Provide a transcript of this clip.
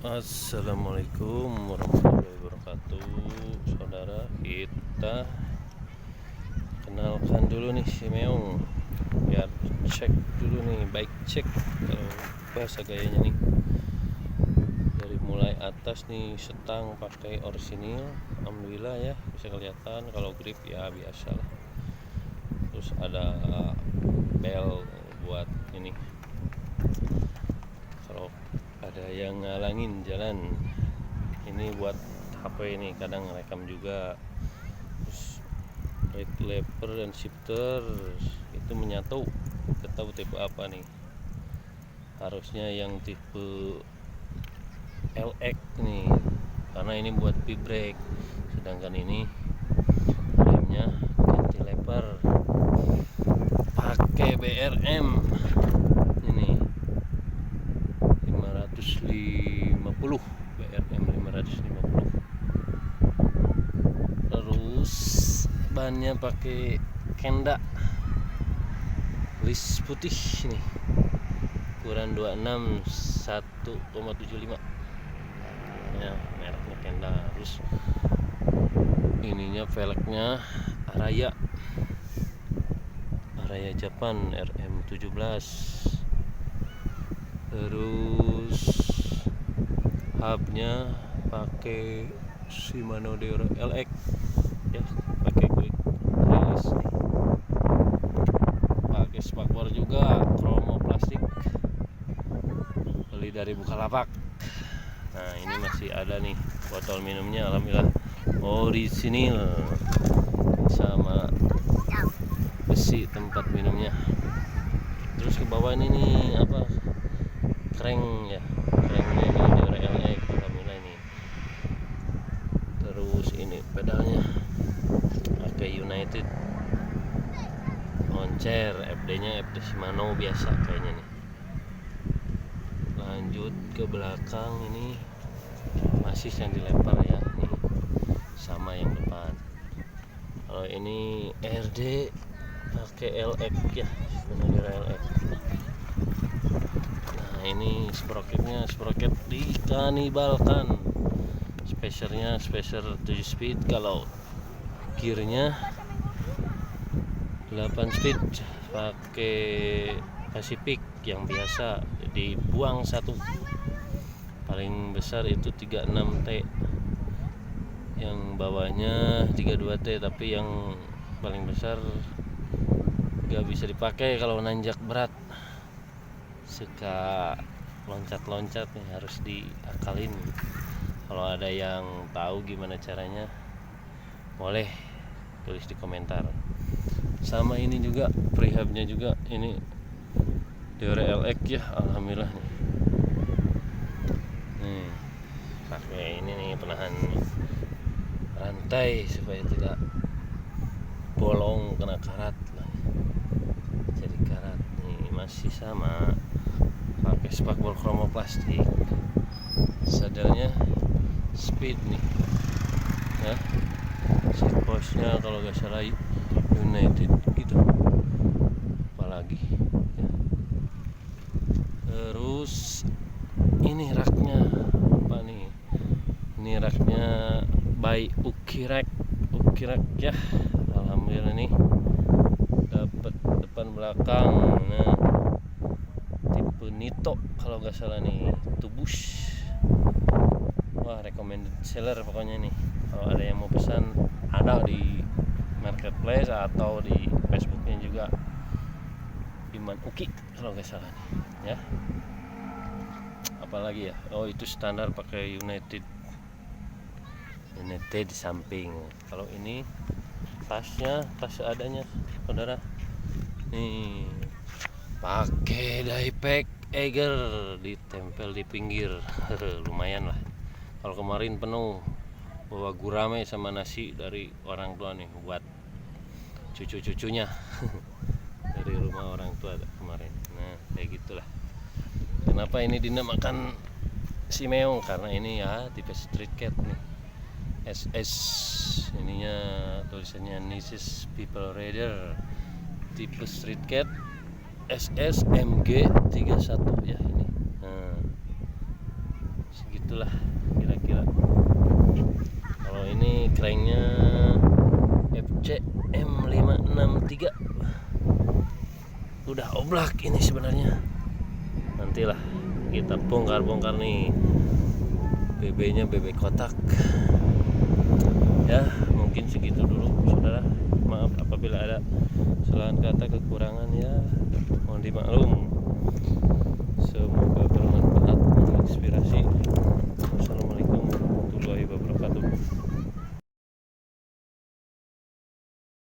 Assalamualaikum warahmatullahi wabarakatuh. Saudara, kita kenalkan dulu nih si Meong, biar cek dulu nih, baik cek kalau bahasa gayanya nih. Dari mulai atas nih, setang pakai orsinil, alhamdulillah ya, bisa kelihatan. Kalau grip ya biasa lah. Terus ada bel buat ini, kalau ada yang ngalangin jalan. Ini buat HP ini, kadang rekam juga. Terus brake lever dan shifter itu menyatu. Kita tahu tipe apa nih, harusnya yang tipe LX nih, karena ini buat V-brake. Sedangkan ini remnya ganti lever pakai BRM ini 550, BRM 550. Terus bannya pakai Kenda list putih nih, ukuran 26 1,75 ya, mereknya Kenda. Terus ininya velgnya Araya Japan RM17. Terus hubnya pakai Shimano Deore LX ya, pakai quick release nih. Pakai spakbor juga, kromo plastik, beli dari Bukalapak. Nah, ini masih ada nih botol minumnya, alhamdulillah orisinil, sama besi tempat minumnya. Terus ke bawah ini nih apa, crank ya, cranknya ini Deore LX, alhamdulillah ini. Terus ini pedalnya pakai United Moncer, FD nya FD Shimano biasa kayaknya nih. Lanjut ke belakang, ini masih yang dilempar ya nih, sama yang depan. Kalau ini RD pakai LX ya, benar LX. Nah, ini sprocketnya sprocket dikanibalkan, spacernya spacer 7 speed. Kalau gearnya 8 speed pakai Pacific yang biasa, dibuang satu. Paling besar itu 36T, yang bawahnya 32T, tapi yang paling besar gak bisa dipakai kalau nanjak berat, suka loncat-loncat nih, harus diakalin. Kalau ada yang tahu gimana caranya, boleh tulis di komentar. Sama ini juga prehabnya juga, ini Deore LX ya, alhamdulillah nih. Pakai ini nih, penahan rantai supaya tidak bolong kena karat lah, jadi karat nih. Masih sama pakai spakbor kromo plastik. Sadarnya speed nih ya, seat postnya kalau gak salah United gitu, apalagi ya. Terus ini raknya apa nih, ini raknya by Ukirak ya, alhamdulillah nih, dapat depan belakang. Nah, tipe Nito kalau gak salah nih, tubus. Wah, recommended seller pokoknya nih. Kalau ada yang mau pesan, ada di marketplace atau di Facebooknya juga, Iman Uki kalau gak salah nih ya. Apalagi ya, oh itu standar pakai United di samping. Kalau ini tasnya, tas seadanya saudara nih, pakai diepack Eiger ditempel di pinggir. Lumayan lah. Kalau kemarin penuh, bawa gurame sama nasi dari orang tua nih buat cucu-cucunya dari rumah orang tua kemarin. Nah, kayak gitulah. Kenapa ini dinamakan si Meong, karena ini ya tipe street cat nih, SS ininya, tulisannya Nisses People Raider, tipe street cat SS MG 31 ya ini. Nah, segitu segitulah kira-kira. Kalau ini cranknya FC M563 udah oblak ini sebenarnya. Nantilah kita bongkar-bongkar nih BB-nya, BB kotak. Ya mungkin segitu dulu saudara. Maaf apabila ada kesalahan kata, kekurangan, ya mohon dimaklum.